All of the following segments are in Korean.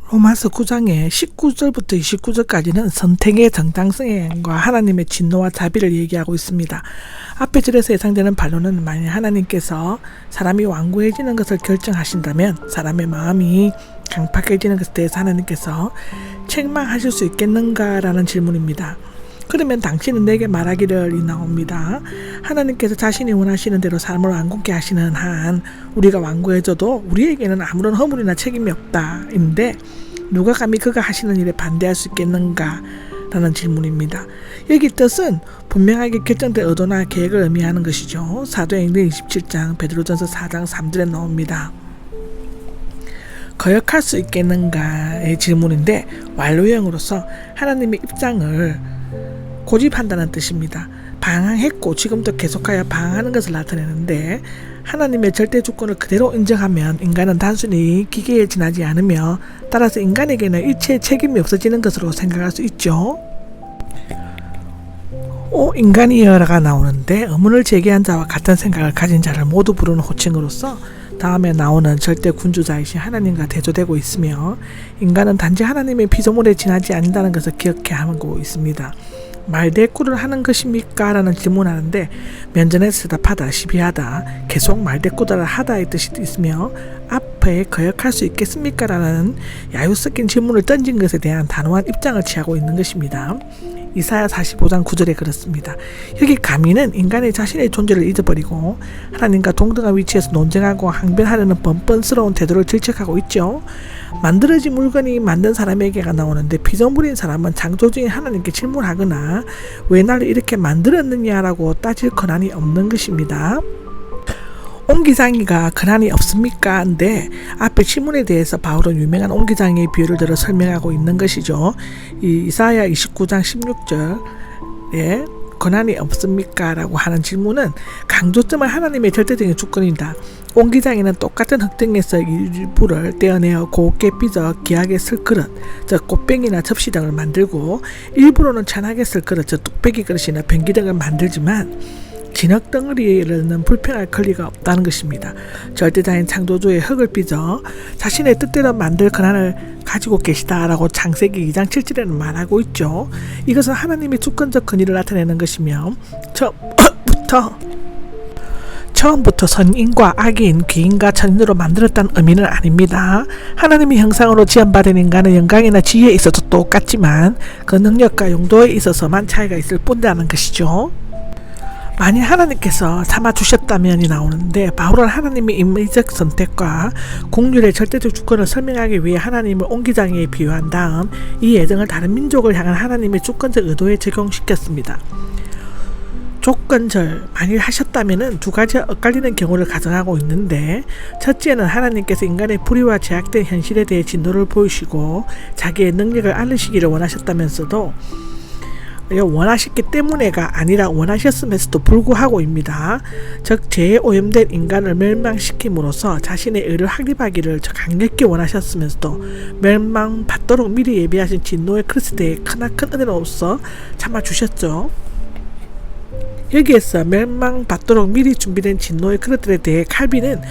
로마서 9장의 19절부터 29절까지는 선택의 정당성과 하나님의 진노와 자비를 얘기하고 있습니다. 앞의 절에서 예상되는 반론은 만약 하나님께서 사람이 완고해지는 것을 결정하신다면 사람의 마음이 강팍해지는 것에 대해서 하나님께서 책망하실 수 있겠는가라는 질문입니다. 그러면 당신은 내게 말하기를 이 나옵니다. 하나님께서 자신이 원하시는 대로 삶을 완고케 하시는 한 우리가 완고해져도 우리에게는 아무런 허물이나 책임이 없다. 인데 누가 감히 그가 하시는 일에 반대할 수 있겠는가? 라는 질문입니다. 여기 뜻은 분명하게 결정된 의도나 계획을 의미하는 것이죠. 사도행전 27장 베드로전서 4장 3절에 나옵니다. 거역할 수 있겠는가의 질문인데 완료형으로서 하나님의 입장을 고집한다는 뜻입니다. 방황했고 지금도 계속하여 방황하는 것을 나타내는데 하나님의 절대 주권을 그대로 인정하면 인간은 단순히 기계에 지나지 않으며 따라서 인간에게는 일체의 책임이 없어지는 것으로 생각할 수 있죠. 오 인간이여라가 나오는데 의문을 제기한 자와 같은 생각을 가진 자를 모두 부르는 호칭으로서 다음에 나오는 절대 군주자이신 하나님과 대조되고 있으며 인간은 단지 하나님의 피조물에 지나지 않는다는 것을 기억해야 하고 있습니다. 말대꾸를 하는 것입니까? 라는 질문하는데 면전에서 대답하다, 시비하다, 계속 말대꾸를 하다의 뜻이 있으며 앞에 거역할 수 있겠습니까? 라는 야유 섞인 질문을 던진 것에 대한 단호한 입장을 취하고 있는 것입니다. 이사야 45장 9절에 그렇습니다. 여기 가민은 인간의 자신의 존재를 잊어버리고 하나님과 동등한 위치에서 논쟁하고 항변하려는 번번스러운 태도를 질책하고 있죠. 만들어진 물건이 만든 사람에게가 나오는데 피조물인 사람은 창조주인 하나님께 질문하거나 왜 나를 이렇게 만들었느냐라고 따질 권한이 없는 것입니다. 옹기장이가 권한이 없습니까? 인데 앞에 질문에 대해서 바울은 유명한 옹기장이의 비유를 들어 설명하고 있는 것이죠. 이사야 29장 16절에 권한이 없습니까? 라고 하는 질문은 강조점은 하나님의 절대적인 주권이다. 옹기장이는 똑같은 흙등에서 일부를 떼어내어 곱게 빚어 귀하게 쓸 그릇, 즉 꽃병이나 접시 등을 만들고 일부로는 찬하게 쓸 그릇, 즉 뚝배기 그릇이나 변기 등을 만들지만 진흙 덩어리에는 불평할 권리가 없다는 것입니다. 절대자인 창조주의 흙을 빚어 자신의 뜻대로 만들 권한을 가지고 계시다라고 창세기 2장 7절에는 말하고 있죠. 이것은 하나님의 주권적 권위를 나타내는 것이며 처음부터 선인과 악인, 귀인과 천인으로 만들었다는 의미는 아닙니다. 하나님의 형상으로 지음받은 인간은 영광이나 지혜에 있어서 똑같지만 그 능력과 용도에 있어서만 차이가 있을 뿐이라는 것이죠. 만일 하나님께서 삼아주셨다면이 나오는데 바울은 하나님의 인위적 선택과 국률의 절대적 주권을 설명하기 위해 하나님을 옹기장이에 비유한 다음 이 예정을 다른 민족을 향한 하나님의 주권적 의도에 적용시켰습니다. 조건절 만일 하셨다면은 두 가지 엇갈리는 경우를 가정하고 있는데 첫째는 하나님께서 인간의 불의와 제약된 현실에 대해 진노를 보이시고 자기의 능력을 알리시기를 원하셨다면서도 원하셨기 때문에가 아니라 원하셨음에서도 불구하고입니다. 즉 죄에 오염된 인간을 멸망시킴으로써 자신의 의를 확립하기를 강력히 원하셨으면서도 멸망받도록 미리 예비하신 진노의 그릇에 대해 크나큰 은혜로서 참아주셨죠. 여기에서 멸망받도록 미리 준비된 진노의 그릇들에 대해 칼빈은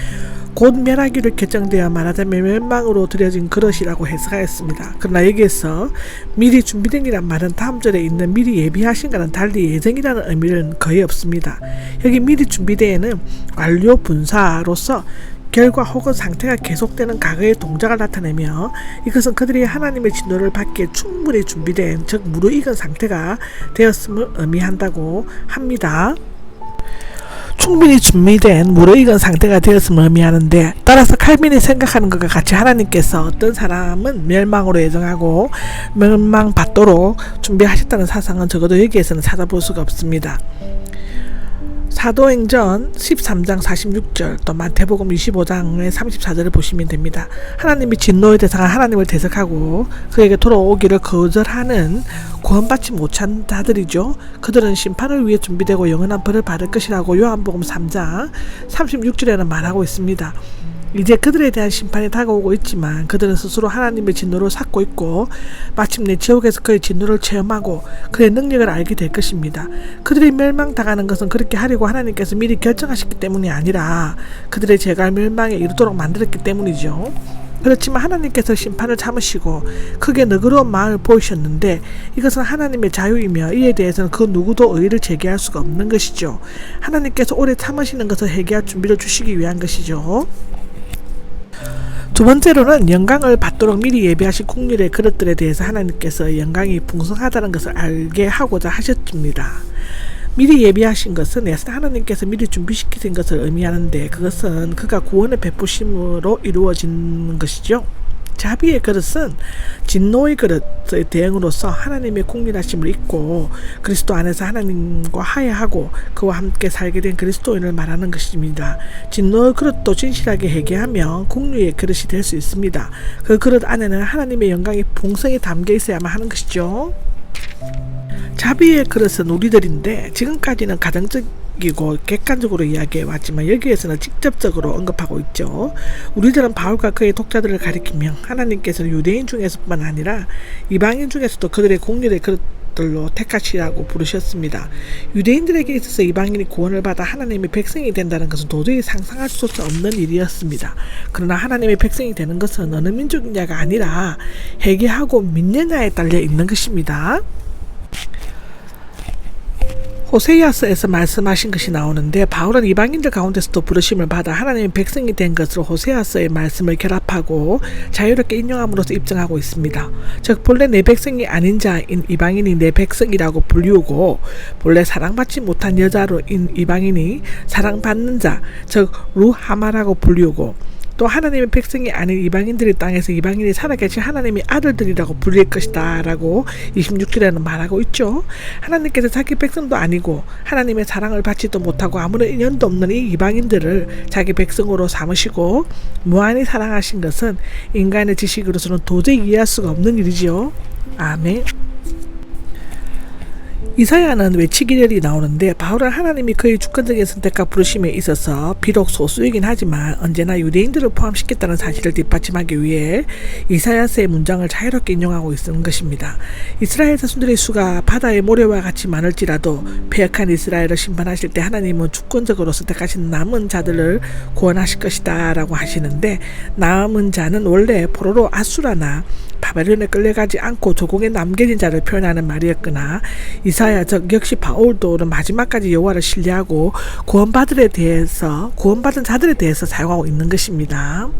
곧 멸하기로 결정되어 말하자면 멸망으로 드려진 그릇이라고 해석하였습니다. 그러나 여기에서 미리 준비된 이란 말은 다음 절에 있는 미리 예비하신과는 달리 예정이라는 의미는 거의 없습니다. 여기 미리 준비되에는 완료 분사로서 결과 혹은 상태가 계속되는 과거의 동작을 나타내며 이것은 그들이 하나님의 진노를 받기에 충분히 준비된, 즉 무르익은 상태가 되었음을 의미한다고 합니다. 충분히 준비된 무르익은 상태가 되었음을 의미하는데 따라서 칼빈이 생각하는 것과 같이 하나님께서 어떤 사람은 멸망으로 예정하고 멸망받도록 준비하셨다는 사상은 적어도 여기에서는 찾아볼 수가 없습니다. 사도행전 13장 46절 또 마태복음 25장의 34절을 보시면 됩니다. 하나님이 진노의 대상한 하나님을 대적하고 그에게 돌아오기를 거절하는 구원받지 못한 자들이죠. 그들은 심판을 위해 준비되고 영원한 벌을 받을 것이라고 요한복음 3장 36절에는 말하고 있습니다. 이제 그들에 대한 심판이 다가오고 있지만 그들은 스스로 하나님의 진노를 샀고 있고 마침내 지옥에서 그의 진노를 체험하고 그의 능력을 알게 될 것입니다. 그들이 멸망당하는 것은 그렇게 하려고 하나님께서 미리 결정하셨기 때문이 아니라 그들의 죄가 멸망에 이르도록 만들었기 때문이죠. 그렇지만 하나님께서 심판을 참으시고 크게 너그러운 마음을 보이셨는데 이것은 하나님의 자유이며 이에 대해서는 그 누구도 의의를 제기할 수가 없는 것이죠. 하나님께서 오래 참으시는 것을 회개할 준비를 주시기 위한 것이죠. 두 번째로는 영광을 받도록 미리 예비하신 국률의 그릇들에 대해서 하나님께서 영광이 풍성하다는 것을 알게 하고자 하셨습니다. 미리 예비하신 것은 하나님께서 미리 준비시키신 것을 의미하는데 그것은 그가 구원을 베푸심으로 이루어진 것이죠. 자비의 그릇은 진노의 그릇의 대응으로서 하나님의 국률하심을 잊고 그리스도 안에서 하나님과 화해하고 그와 함께 살게 된 그리스도인을 말하는 것입니다. 진노의 그릇도 진실하게 회개하면 국률의 그릇이 될 수 있습니다. 그 그릇 안에는 하나님의 영광이 풍성히 담겨 있어야만 하는 것이죠. 자비의 그릇은 우리들인데 지금까지는 가정적이고 객관적으로 이야기해 왔지만 여기에서는 직접적으로 언급하고 있죠. 우리들은 바울과 그의 독자들을 가리키며 하나님께서는 유대인 중에서뿐만 아니라 이방인 중에서도 그들의 공률의 그릇들로 택하시라고 부르셨습니다. 유대인들에게 있어서 이방인이 구원을 받아 하나님의 백성이 된다는 것은 도저히 상상할 수 없는 일이었습니다. 그러나 하나님의 백성이 되는 것은 어느 민족이냐가 아니라 회개하고 믿느냐에 달려 있는 것입니다. 호세아서에서 말씀하신 것이 나오는데 바울은 이방인들 가운데서도 부르심을 받아 하나님의 백성이 된 것으로 호세아서의 말씀을 결합하고 자유롭게 인용함으로써 입증하고 있습니다. 즉 본래 내 백성이 아닌 자인 이방인이 내 백성이라고 불리우고 본래 사랑받지 못한 여자로인 이방인이 사랑받는 자, 즉 루하마라고 불리우고 또 하나님의 백성이 아닌 이방인들의 땅에서 이방인이 살아계신 하나님의 아들들이라고 불릴 것이다 라고 26절에는 말하고 있죠. 하나님께서 자기 백성도 아니고 하나님의 사랑을 받지도 못하고 아무런 인연도 없는 이 이방인들을 자기 백성으로 삼으시고 무한히 사랑하신 것은 인간의 지식으로서는 도저히 이해할 수가 없는 일이죠. 아멘. 이사야는 외치기절이 나오는데 바울은 하나님이 그의 주권적인 선택과 부르심에 있어서 비록 소수이긴 하지만 언제나 유대인들을 포함시켰다는 사실을 뒷받침하기 위해 이사야서의 문장을 자유롭게 인용하고 있는 것입니다. 이스라엘 자손들의 수가 바다의 모래와 같이 많을지라도 패역한 이스라엘을 심판하실 때 하나님은 주권적으로 선택하신 남은 자들을 구원하실 것이다 라고 하시는데 남은 자는 원래 포로로 아수라나 바벨론에 끌려가지 않고 조공에 남겨진 자를 표현하는 말이었거나 이사야 즉 역시 바울도는 마지막까지 여호와를 신뢰하고 구원받은 자들에 대해서 사용하고 있는 것입니다.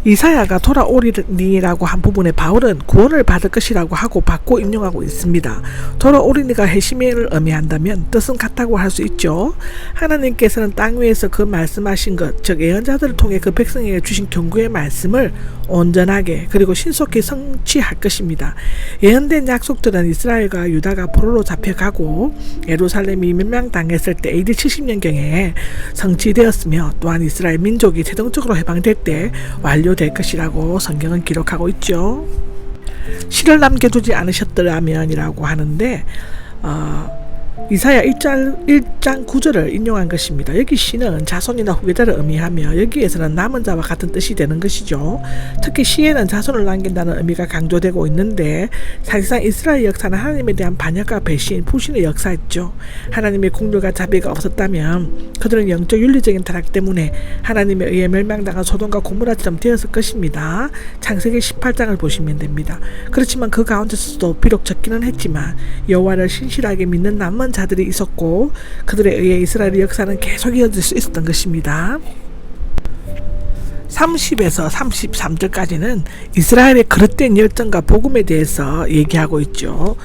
이사야가 돌아오리니라고 한 부분에 바울은 구원을 받을 것이라고 하고 받고 인용하고 있습니다. 돌아오리니가 해시미를 의미한다면 뜻은 같다고 할 수 있죠. 하나님께서는 땅 위에서 그 말씀하신 것, 즉 예언자들을 통해 그 백성에게 주신 경고의 말씀을 온전하게 그리고 신속히 성취할 것입니다. 예언된 약속들은 이스라엘과 유다가 포로로 잡혀가고 예루살렘이 멸망당했을 때 AD 70년경에 성취되었으며 또한 이스라엘 민족이 최종적으로 해방될 때 완료될 것이라고 성경은 기록하고 있죠. 시를 남겨두지 않으셨더라면이라고 하는데 이사야 1장 9절을 인용한 것입니다. 여기 시는 자손이나 후계자를 의미하며 여기에서는 남은 자와 같은 뜻이 되는 것이죠. 특히 시에는 자손을 남긴다는 의미가 강조되고 있는데 사실상 이스라엘 역사는 하나님에 대한 반역과 배신, 불신의 역사였죠. 하나님의 공률과 자비가 없었다면 그들은 영적 윤리적인 타락 때문에 하나님에 의해 멸망당한 소돔과 고모라처럼 되었을 것입니다. 창세기 18장을 보시면 됩니다. 그렇지만 그 가운데서도 비록 적기는 했지만 여호와를 신실하게 믿는 남은 자들이 있었고 그들에 의해 이스라엘의 역사는 계속 이어질 수 있었던 것입니다. 30에서 33절까지는 이스라엘의 그릇된 열정과 복음에 대해서 얘기하고 있죠.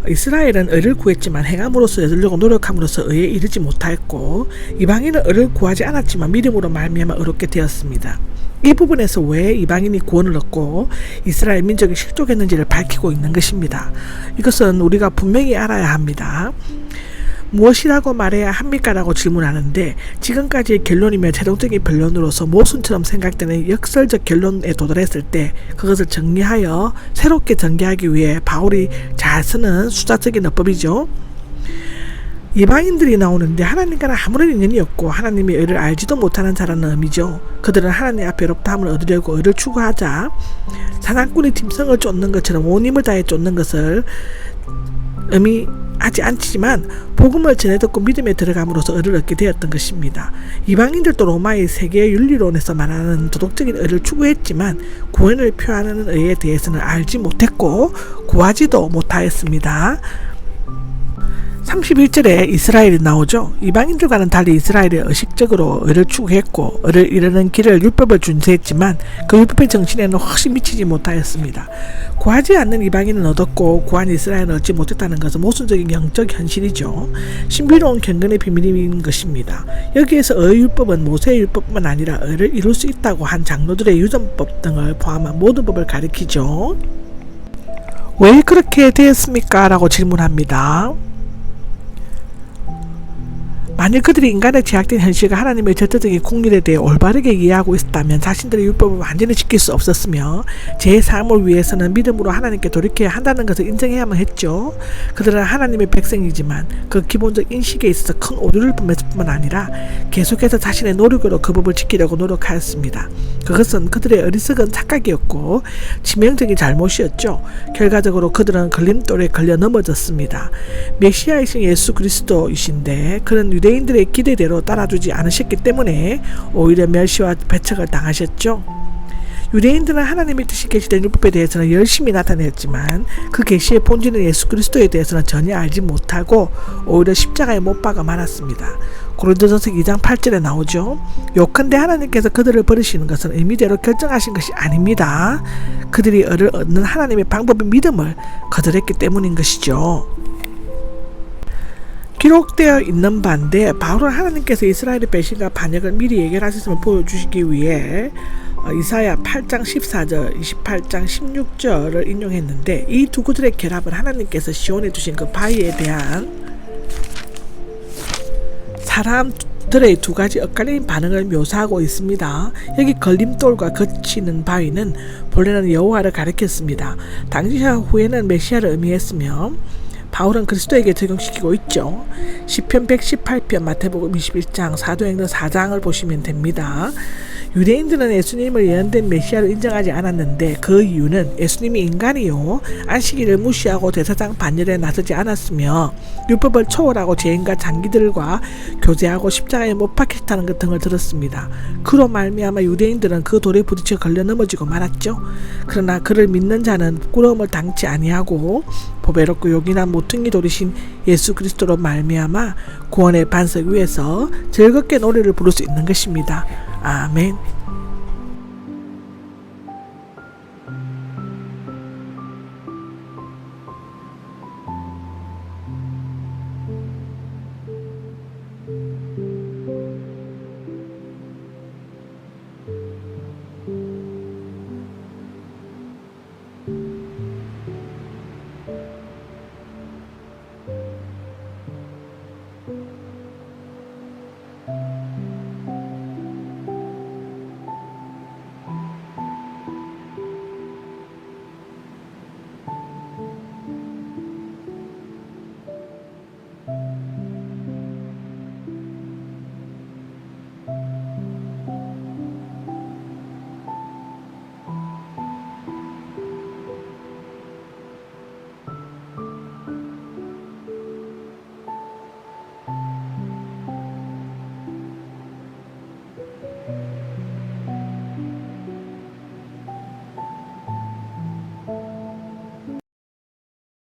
이스라엘은 의를 구했지만 행함으로써 얻으려고 노력함으로써 의에 이르지 못하였고 이방인은 의를 구하지 않았지만 믿음으로 말미암아 의롭게 되었습니다. 이 부분에서 왜 이방인이 구원을 얻고 이스라엘 민족이 실족했는지를 밝히고 있는 것입니다. 이것은 우리가 분명히 알아야 합니다. 무엇이라고 말해야 합니까? 라고 질문하는데 지금까지의 결론이며 최종적인 변론으로서 모순처럼 생각되는 역설적 결론에 도달했을 때 그것을 정리하여 새롭게 전개하기 위해 바울이 잘 쓰는 수자적인 어법이죠. 이방인들이 나오는데 하나님과는 아무런 인연이 없고 하나님의 의를 알지도 못하는 자라는 의미죠. 그들은 하나님 앞에 의롭다함을 얻으려고 의를 추구하자 사냥꾼이 짐승을 쫓는 것처럼 온 힘을 다해 쫓는 것을 의미하지 않지만 복음을 전해 듣고 믿음에 들어감으로써 의를 얻게 되었던 것입니다. 이방인들도 로마의 세계 윤리론에서 말하는 도덕적인 의를 추구했지만 구원을 표하는 의에 대해서는 알지 못했고 구하지도 못하였습니다. 31절에 이스라엘이 나오죠. 이방인들과는 달리 이스라엘이 의식적으로 의를 추구했고 의를 이루는 길을 율법을 준수했지만 그 율법의 정신에는 훨씬 미치지 못하였습니다. 구하지 않는 이방인은 얻었고 구한 이스라엘은 얻지 못했다는 것은 모순적인 영적 현실이죠. 신비로운 경건의 비밀인 것입니다. 여기에서 의율법은 모세의 율법뿐만 아니라 의를 이룰 수 있다고 한 장로들의 유전법 등을 포함한 모든 법을 가리키죠. 왜 그렇게 되었습니까? 라고 질문합니다. 만일 그들이 인간의 제약된 현실과 하나님의 절대적인 공률에 대해 올바르게 이해하고 있었다면 자신들의 율법을 완전히 지킬 수 없었으며 제 삶을 위해서는 믿음으로 하나님께 돌이켜야 한다는 것을 인정해야만 했죠. 그들은 하나님의 백성이지만 그 기본적 인식에 있어서 큰 오류를 범했을 뿐만 아니라 계속해서 자신의 노력으로 그 법을 지키려고 노력하였습니다. 그것은 그들의 어리석은 착각이었고 치명적인 잘못이었죠. 결과적으로 그들은 걸림돌에 걸려 넘어졌습니다. 메시아이신 예수 그리스도이신데 그는 유대인들의 기대대로 따라주지 않으셨기 때문에 오히려 멸시와 배척을 당하셨죠. 유대인들은 하나님의 뜻이 계시된 율법에 대해서는 열심히 나타냈지만 그 계시의 본질인 예수 그리스도에 대해서는 전혀 알지 못하고 오히려 십자가에 못 박아 말았습니다. 고린도전서 2장 8절에 나오죠. 요컨대 하나님께서 그들을 버리시는 것은 의미대로 결정하신 것이 아닙니다. 그들이 의를 얻는 하나님의 방법인 믿음을 거절했기 때문인 것이죠. 기록되어 있는 바인데 바울은 하나님께서 이스라엘의 배신과 반역을 미리 예견하셨음을 보여주시기 위해 이사야 8장 14절, 28장 16절을 인용했는데 이 두 구절의 결합은 하나님께서 시온해 주신 그 바위에 대한 사람들의 두 가지 엇갈린 반응을 묘사하고 있습니다. 여기 걸림돌과 거치는 바위는 본래는 여호와를 가리켰습니다. 당시와 후에는 메시아를 의미했으며 바울은 그리스도에게 적용시키고 있죠. 시편 118편, 마태복음 21장, 사도행전 4장을 보시면 됩니다. 유대인들은 예수님을 예언된 메시아를 인정하지 않았는데 그 이유는 예수님이 인간이요 안식일을 무시하고 대사장 반열에 나서지 않았으며 율법을 초월하고 죄인과 장기들과 교제하고 십자가에 못 박히셨다는 것 등을 들었습니다. 그로 말미암아 유대인들은 그 돌에 부딪혀 걸려 넘어지고 말았죠. 그러나 그를 믿는 자는 부끄러움을 당치 아니하고 보배롭고 요긴한 모퉁이 돌이신 예수 그리스도로 말미암아 구원의 반석 위에서 즐겁게 노래를 부를 수 있는 것입니다. 아멘.